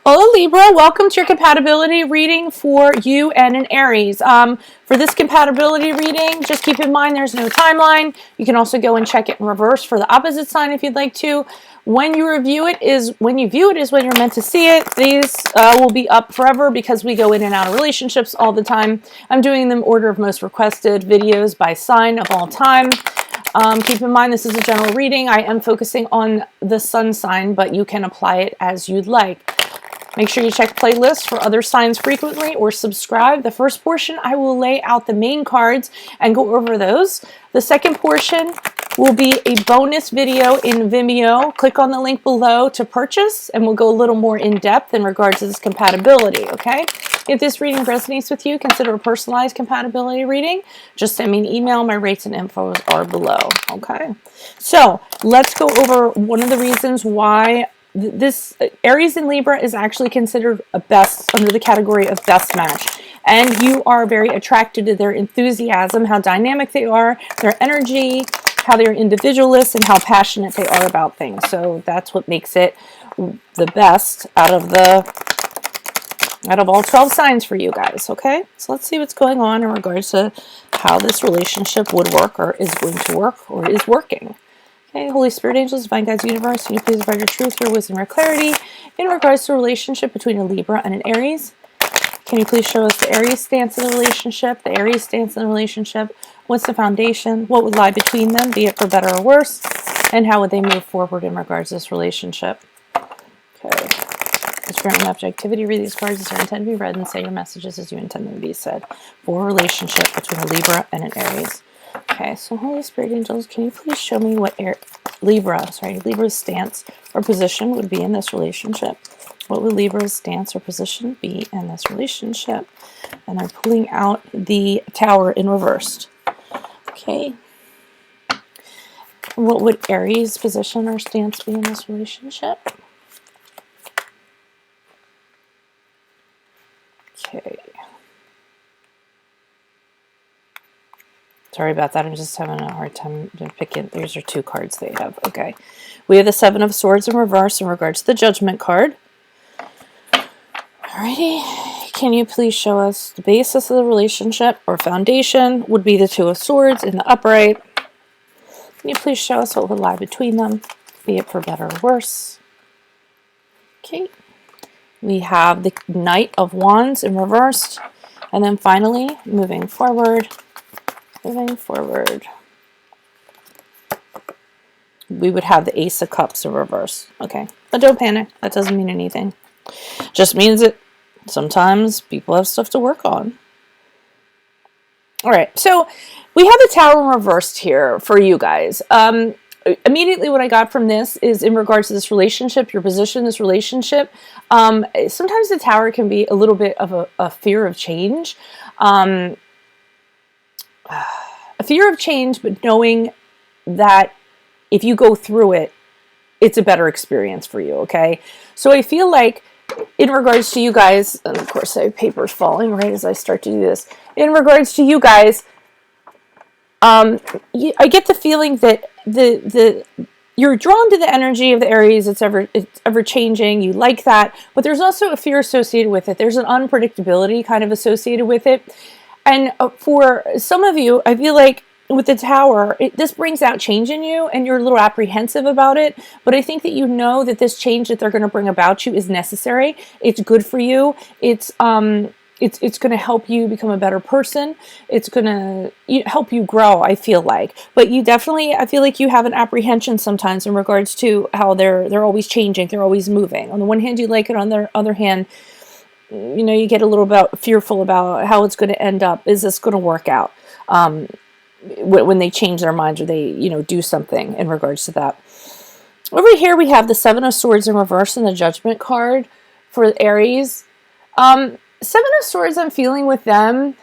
Hello Libra, welcome to your compatibility reading for you and an Aries. For this compatibility reading, just keep in mind there's no timeline. You can also go and check it in reverse for the opposite sign if you'd like to. When you view it is when you're meant to see it. These will be up forever because we go in and out of relationships all the time. I'm doing them order of most requested videos by sign of all time. Keep in mind this is a general reading. I am focusing on the sun sign, but you can apply it as you'd like. Make sure you check playlists for other signs frequently or subscribe. The first portion, I will lay out the main cards and go over those. The second portion will be a bonus video in Vimeo. Click on the link below to purchase, and we'll go a little more in depth in regards to this compatibility, okay? If this reading resonates with you, consider a personalized compatibility reading. Just send me an email. My rates and info are below, okay? So let's go over one of the reasons why this Aries and Libra is actually considered a best under the category of best match. And you are very attracted to their enthusiasm, how dynamic they are, their energy, how they're individualists, and how passionate they are about things. So that's what makes it the best out of all 12 signs for you guys, okay? So let's see what's going on in regards to how this relationship would work or is going to work or is working. Okay, Holy Spirit, angels, divine guides, universe, can you please provide your truth, your wisdom, your clarity in regards to a relationship between a Libra and an Aries? Can you please show us the Aries stance in the relationship, the Aries stance in the relationship? What's the foundation? What would lie between them, be it for better or worse? And how would they move forward in regards to this relationship? Okay. Spirit and objectivity, read these cards as they're intended to be read and say your messages as you intend them to be said for a relationship between a Libra and an Aries. Okay, so Holy Spirit angels, can you please show me what Libra's stance or position would be in this relationship? What would Libra's stance or position be in this relationship? And I'm pulling out the Tower in reversed. Okay. What would Aries' position or stance be in this relationship? Okay. Sorry about that. I'm just having a hard time picking. These are two cards they have. Okay. We have the Seven of Swords in reverse in regards to the Judgment card. Alrighty. Can you please show us the basis of the relationship or foundation would be the Two of Swords in the upright. Can you please show us what would lie between them, be it for better or worse? Okay. We have the Knight of Wands in reversed. And then finally, moving forward, we would have the Ace of Cups in reverse. Okay, but don't panic. That doesn't mean anything. Just means that sometimes people have stuff to work on. All right, so we have the Tower reversed here for you guys. Immediately what I got from this is in regards to this relationship, your position in this relationship. Sometimes the Tower can be a little bit of a fear of change. A fear of change, but knowing that if you go through it, it's a better experience for you, okay? So I feel like in regards to you guys, and of course I have papers falling right as I start to do this, in regards to you guys, I get the feeling that you're drawn to the energy of the Aries. It's ever changing. You like that, but there's also a fear associated with it. There's an unpredictability kind of associated with it. And for some of you, I feel like with the Tower, this brings out change in you, and you're a little apprehensive about it. But I think that you know that this change that they're going to bring about you is necessary. It's good for you. It's going to help you become a better person. It's going to help you grow, I feel like. But you definitely, I feel like you have an apprehension sometimes in regards to how they're always changing. They're always moving. On the one hand, you like it. On the other hand, you get a little bit fearful about how it's going to end up. Is this going to work out? When they change their minds or they, do something in regards to that. Over here, we have the Seven of Swords in reverse and the Judgment card for Aries. Seven of Swords, I'm feeling with them.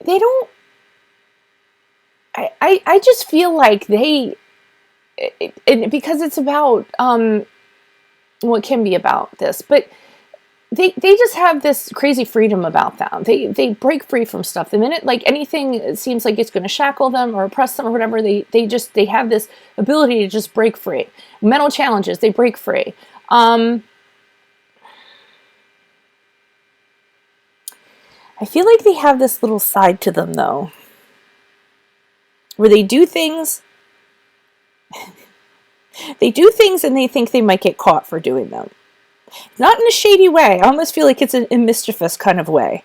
They don't, I just feel like because it's about, it can be about this, but they just have this crazy freedom about them. They break free from stuff. The minute like anything seems like it's going to shackle them or oppress them or whatever, they have this ability to just break free. Mental challenges, they break free. I feel like they have this little side to them though, where they do things. They do things and they think they might get caught for doing them. Not in a shady way. I almost feel like it's a mischievous kind of way.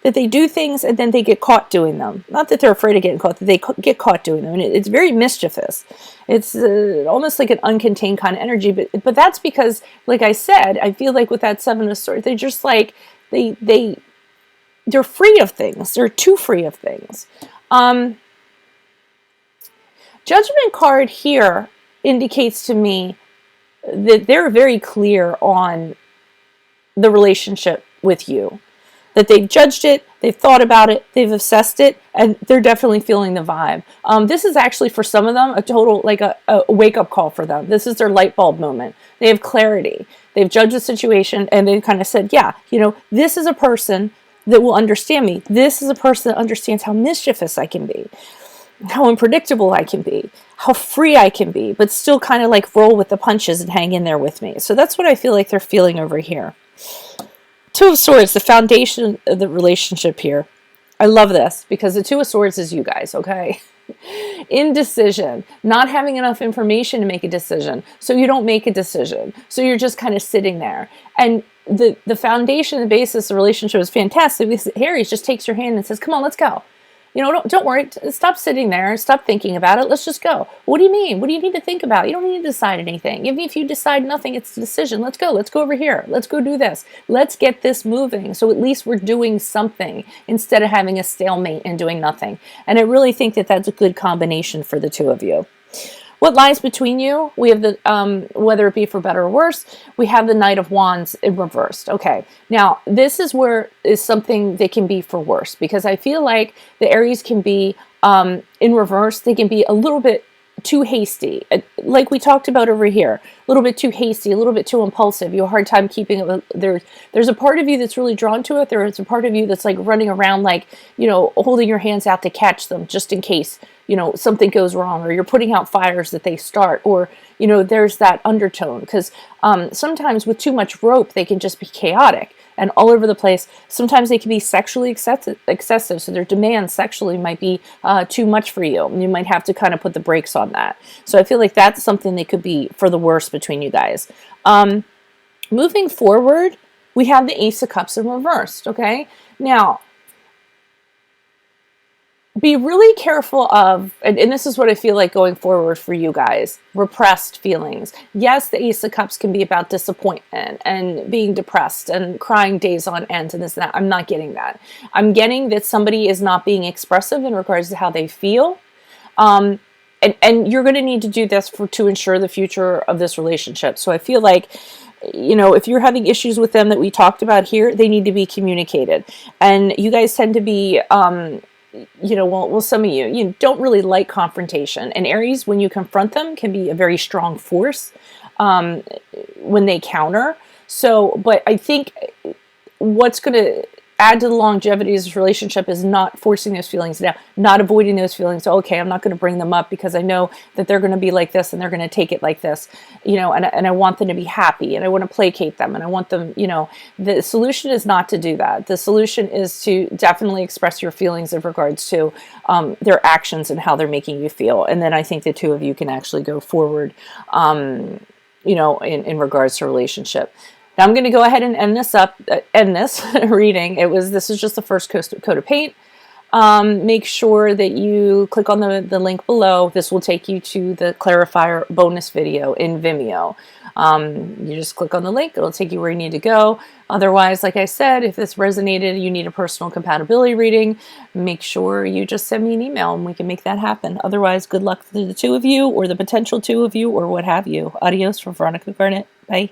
That they do things and then they get caught doing them. Not that they're afraid of getting caught, that they get caught doing them. And it's very mischievous. It's almost like an uncontained kind of energy. But that's because, like I said, I feel like with that Seven of Swords, they're just like, they're free of things. They're too free of things. Judgment card here indicates to me that they're very clear on the relationship with you. That they've judged it, they've thought about it, they've assessed it, and they're definitely feeling the vibe. This is actually, for some of them, a total, like a wake-up call for them. This is their light bulb moment. They have clarity. They've judged the situation, and they've kind of said, yeah, you know, this is a person that will understand me. This is a person that understands how mischievous I can be, how unpredictable I can be, how free I can be, but still kind of like roll with the punches and hang in there with me. So that's what I feel like they're feeling over here. Two of Swords, the foundation of the relationship here. I love this because the Two of Swords is you guys, okay? Indecision, not having enough information to make a decision. So you don't make a decision. So you're just kind of sitting there. And the foundation, the basis of the relationship is fantastic because Aries just takes your hand and says, come on, let's go. You know, don't worry. Stop sitting there. Stop thinking about it. Let's just go. What do you mean? What do you need to think about? You don't need to decide anything. Even if you decide nothing, it's a decision. Let's go. Let's go over here. Let's go do this. Let's get this moving. So at least we're doing something instead of having a stalemate and doing nothing. And I really think that that's a good combination for the two of you. What lies between you? We have the, whether it be for better or worse, we have the Knight of Wands in reversed. Okay, now this is where is something that can be for worse, because I feel like the Aries can be in reverse. They can be a little bit too hasty, like we talked about over here, a little bit too hasty, a little bit too impulsive. You have a hard time keeping it. There's a part of you that's really drawn to it. There's a part of you that's like running around, like, you know, holding your hands out to catch them just in case, you know, something goes wrong, or you're putting out fires that they start, or, you know, there's that undertone, because sometimes with too much rope, they can just be chaotic and all over the place. Sometimes they can be sexually excessive, so their demands sexually might be too much for you. You might have to kind of put the brakes on that. So I feel like that's something that could be for the worst between you guys. Moving forward, we have the Ace of Cups in reversed, okay? Now, be really careful of, and this is what I feel like going forward for you guys, repressed feelings. Yes, the Ace of Cups can be about disappointment and being depressed and crying days on end and this and that. I'm not getting that. I'm getting that somebody is not being expressive in regards to how they feel. And you're going to need to do this to ensure the future of this relationship. So I feel like, you know, if you're having issues with them that we talked about here, they need to be communicated. And you guys tend to be, you know, well, some of you don't really like confrontation. And Aries, when you confront them, can be a very strong force when they counter. So, but I think what's going to add to the longevity of this relationship is not forcing those feelings down, not avoiding those feelings. So, okay, I'm not going to bring them up because I know that they're going to be like this and they're going to take it like this, you know, and I want them to be happy and I want to placate them and I want them, you know, the solution is not to do that. The solution is to definitely express your feelings in regards to their actions and how they're making you feel. And then I think the two of you can actually go forward, you know, in regards to relationship. Now I'm going to go ahead and end this reading. This is just the first coat of paint. Make sure that you click on the link below. This will take you to the clarifier bonus video in Vimeo. You just click on the link. It'll take you where you need to go. Otherwise, like I said, if this resonated, you need a personal compatibility reading, make sure you just send me an email and we can make that happen. Otherwise, good luck to the two of you or the potential two of you or what have you. Adios from Veronica Garnett. Bye.